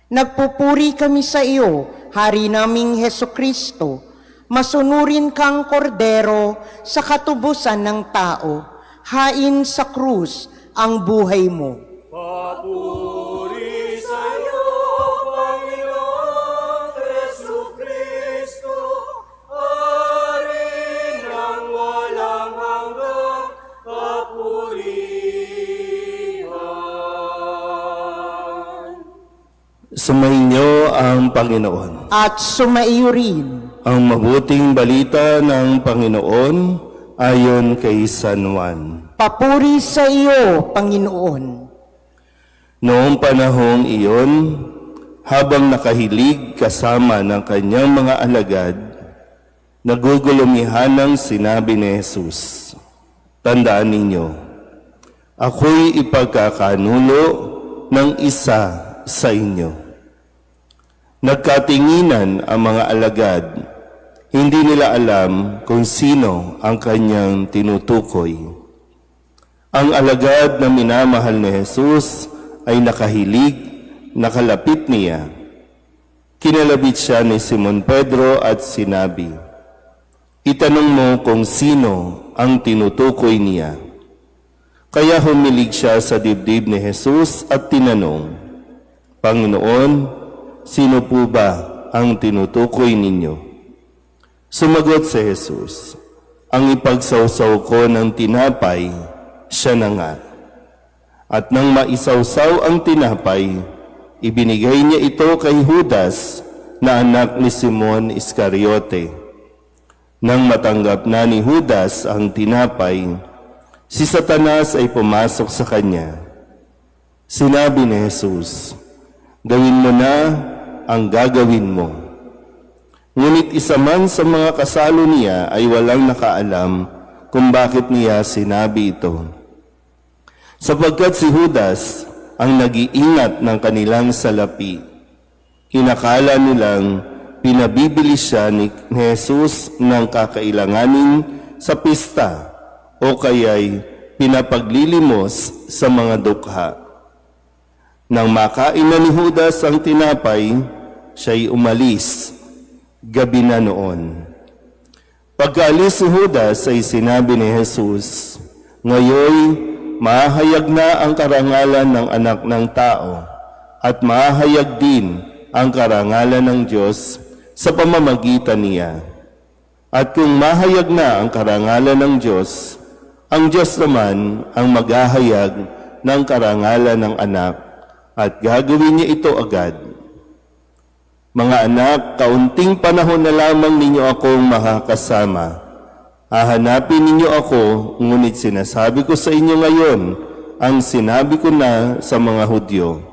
Nagpupuri kami sa iyo, Hari naming Hesukristo. Masunurin kang kordero sa katubusan ng tao. Hain sa krus ang buhay mo. Papuri sa iyo, Panginoong Jesucristo, Hari ng walang hanggang kapurihan. Sumainyo ang Panginoon. At sumaiyo rin. Ang mabuting balita ng Panginoon ayon kay San Juan. Papuri sa iyo, Panginoon. Noong panahong iyon, habang nakahilig kasama ng kanyang mga alagad, nagugulumihanang sinabi ni Jesus, "Tandaan ninyo, ako'y ipagkakanulo ng isa sa inyo." Nagkatinginan ang mga alagad. Hindi nila alam kung sino ang kanyang tinutukoy. Ang alagad na minamahal ni Jesus ay nakahilig, nakalapit niya. Kinalabit siya ni Simon Pedro at sinabi, "Itanong mo kung sino ang tinutukoy niya." Kaya humilig siya sa dibdib ni Jesus at tinanong, "Panginoon, sino po ba ang tinutukoy ninyo?" Sumagot si Jesus, "Ang ipagsawsaw ko ng tinapay, siya na nga." At nang maisawsaw ang tinapay, ibinigay niya ito kay Judas na anak ni Simon Iscariote. Nang matanggap na ni Judas ang tinapay, si Satanas ay pumasok sa kanya. Sinabi ni Jesus, "Gawin mo na ang gagawin mo." Ngunit isa man sa mga kasalo niya ay walang nakaalam kung bakit niya sinabi ito. Sapagkat si Judas ang nag-iingat ng kanilang salapi. Inakala nilang pinabibili siya ni Jesus ng kakailanganin sa pista o kaya'y pinapaglilimos sa mga dukha. Nang makain na ni Judas ang tinapay, siya'y umalis. Gabi na noon. Pagkaalis si Judas ay sinabi ni Jesus, "Ngayon, mahayag na ang karangalan ng anak ng tao at mahayag din ang karangalan ng Diyos sa pamamagitan niya. At kung mahayag na ang karangalan ng Diyos, ang Diyos naman ang maghahayag ng karangalan ng anak at gagawin niya ito agad. Mga anak, kaunting panahon na lamang ninyo akong makakasama. Hahanapin ninyo ako, ngunit sinasabi ko sa inyo ngayon, ang sinabi ko na sa mga Hudyo,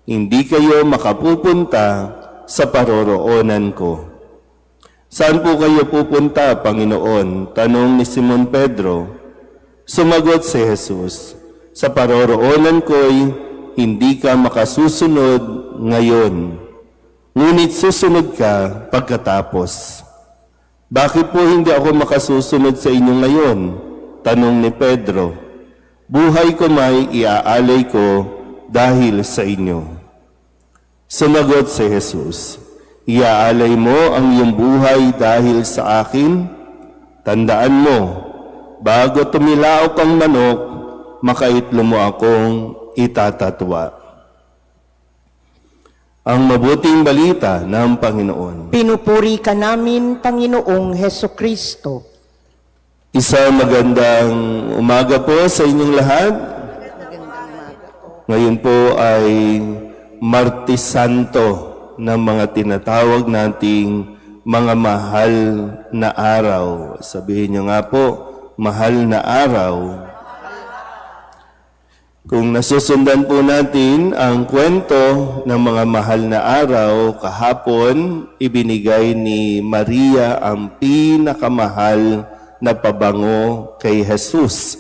hindi kayo makapupunta sa paroroonan ko." "Saan po kayo pupunta, Panginoon?" tanong ni Simon Pedro. Sumagot si Jesus, "Sa paroroonan ko'y hindi ka makasusunod ngayon, ngunit susunod ka pagkatapos." "Bakit po hindi ako makasusunod sa inyo ngayon?" tanong ni Pedro. "Buhay ko may iaalay ko dahil sa inyo." Sumagot si Jesus, "Iaalay mo ang iyong buhay dahil sa akin? Tandaan mo, bago tumilaok ang manok, makaitlo mo akong itatatwa." Ang mabuting balita ng Panginoon. Pinupuri ka namin, Panginoong Hesukristo. Isang magandang umaga po sa inyong lahat. Ngayon po ay Martes Santo ng mga tinatawag nating mga mahal na araw. Sabihin nyo nga po, mahal na araw. Kung nasusundan po natin ang kwento ng mga mahal na araw, kahapon ibinigay ni Maria ang pinakamahal na pabango kay Jesus.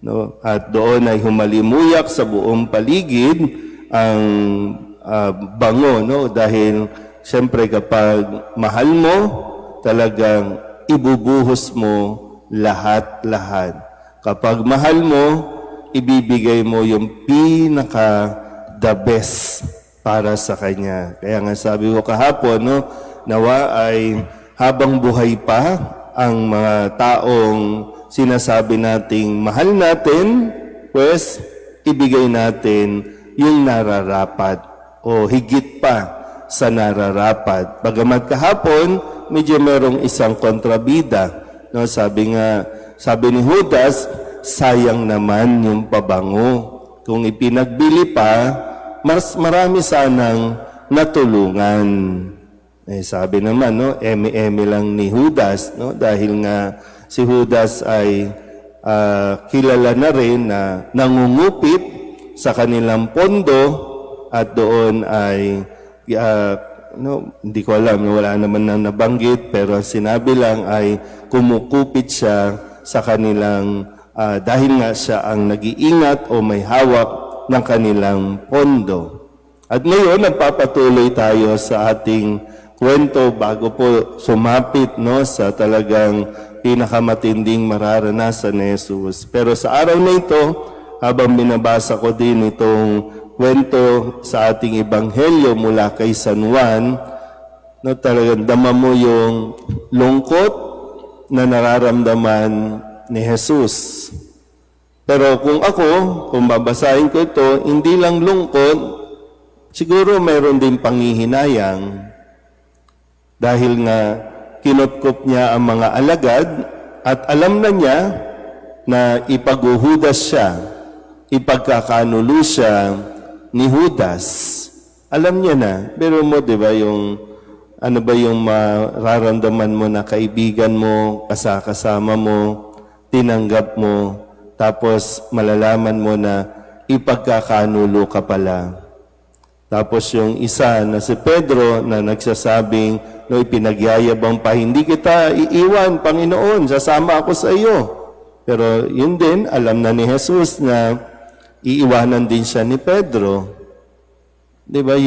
No? At doon ay humalimuyak sa buong paligid ang bango. No? Dahil siyempre kapag mahal mo, talagang ibubuhos mo lahat-lahat. Kapag mahal mo, ibibigay mo yung pinaka the best para sa Kanya. Kaya nga sabi ko kahapon, no, nawa ay habang buhay pa ang mga taong sinasabi nating mahal natin, pues ibigay natin yung nararapat o higit pa sa nararapat. Bagamat kahapon, medyo merong isang kontrabida. No, sabi ni Judas, sayang naman yung pabango. Kung ipinagbili pa, mas marami sanang natulungan. Sabi naman, no, eme-eme lang ni Judas, no, dahil nga si Judas ay kilala na rin na nangungupit sa kanilang pondo at doon ay hindi ko alam, wala naman na nabanggit, pero sinabi lang ay kumukupit siya sa kanilang dahil nga siya ang nag-iingat o may hawak ng kanilang pondo. At ngayon, nagpapatuloy tayo sa ating kwento bago po sumapit, no, sa talagang pinakamatinding mararanasan ni Jesus. Pero sa araw na ito, habang binabasa ko din itong kwento sa ating ebanghelyo mula kay San Juan, na talagang dama mo yung lungkot na nararamdaman ni Jesus. Pero kung babasahin ko ito, hindi lang lungkot, siguro mayroon din panghihinayang. Dahil nga kinutkop niya ang mga alagad at alam na niya na ipaghuhudas siya, ipagkakanulo siya ni Judas. Alam niya na. Pero mo, di ba, ano ba yung mararamdaman mo na kaibigan mo, kasama mo, tinanggap mo, tapos malalaman mo na ipagkakanulo ka pala. Tapos yung isa na si Pedro na nagsasabing, no, ipinagyayabang pa, hindi kita iiwan, Panginoon, sasama ako sa iyo. Pero yun din, alam na ni Jesus na iiwanan din siya ni Pedro. Di ba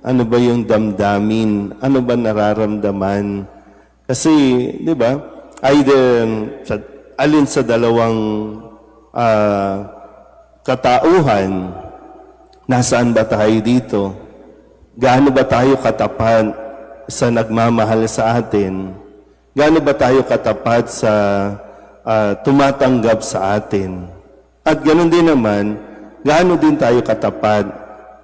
ano ba yung damdamin? Ano ba nararamdaman? Kasi, di ba, either alin sa dalawang katauhan, nasaan ba tayo dito? Gaano ba tayo katapat sa nagmamahal sa atin? Gaano ba tayo katapat sa tumatanggap sa atin? At ganoon din naman, gaano din tayo katapat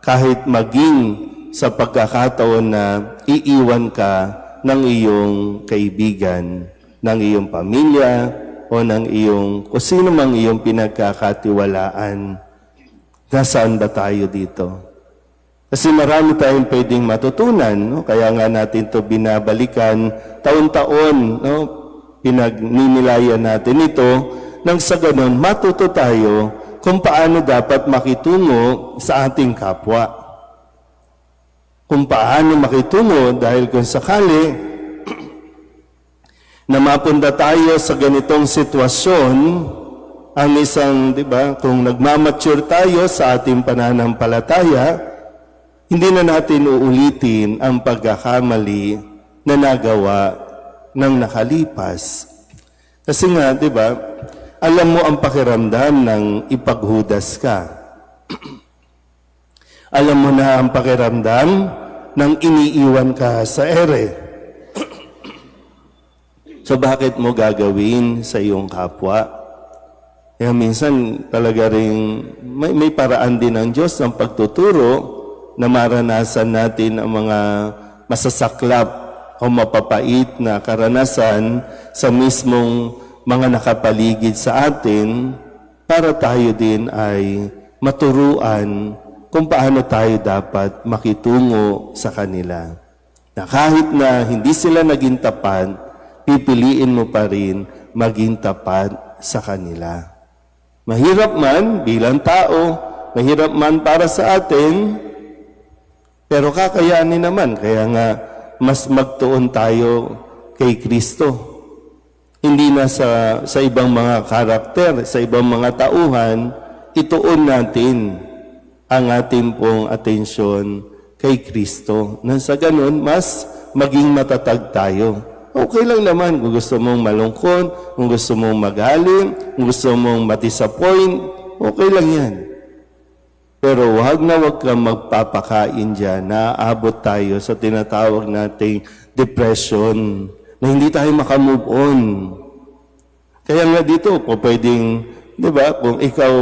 kahit maging sa pagkakataon na iiwan ka ng iyong kaibigan, ng iyong pamilya, o ng iyong, kung sino mang iyong pinagkakatiwalaan. Nasaan ba tayo dito? Kasi marami tayong pwedeng matutunan, no? Kaya nga natin to binabalikan taon-taon, no? Pinagninilayan natin ito, nang sa ganon matuto tayo kung paano dapat makitungo sa ating kapwa. Kung paano makitungo dahil kung sakali na mapunta tayo sa ganitong sitwasyon, ang isang, di ba, kung nagmamature tayo sa ating pananampalataya, hindi na natin uulitin ang pagkakamali na nagawa ng nakalipas. Kasi nga, di ba, alam mo ang pakiramdam ng ipaghudas ka. Alam mo na ang pakiramdam ng iniiwan ka sa ere. So bakit mo gagawin sa iyong kapwa? Kaya minsan talaga rin may paraan din ng Diyos ng pagtuturo na maranasan natin ang mga masasaklap o mapapait na karanasan sa mismong mga nakapaligid sa atin para tayo din ay maturuan kung paano tayo dapat makitungo sa kanila. Na kahit na hindi sila naging tapat, pipiliin mo pa rin maging tapat sa kanila. Mahirap man bilang tao, mahirap man para sa atin, pero kakayanin naman. Kaya nga, mas magtuon tayo kay Kristo. Hindi na sa ibang mga karakter, sa ibang mga tauhan, ituon natin ang ating pong atensyon kay Kristo. Nang sa ganun, mas maging matatag tayo. Okay lang naman kung gusto mong malungkot, kung gusto mong magaling, kung gusto mong ma-disappoint, okay lang yan. Pero wag kang magpapakain dyan. Naaabot tayo sa tinatawag nating depression na hindi tayo makamove on. Kaya nga dito po pwedeng, di ba, kung ikaw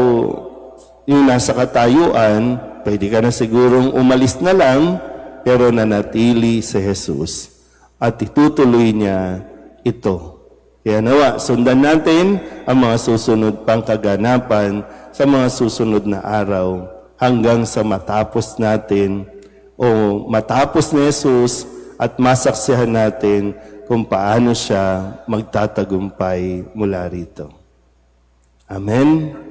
yung nasa katayuan, pwede ka na sigurong umalis na lang, pero nanatili si Jesus. At itutuloy niya ito. Kaya nawa, sundan natin ang mga susunod pang kaganapan sa mga susunod na araw hanggang sa matapos natin o matapos ni Jesus at masaksihan natin kung paano siya magtatagumpay mula rito. Amen.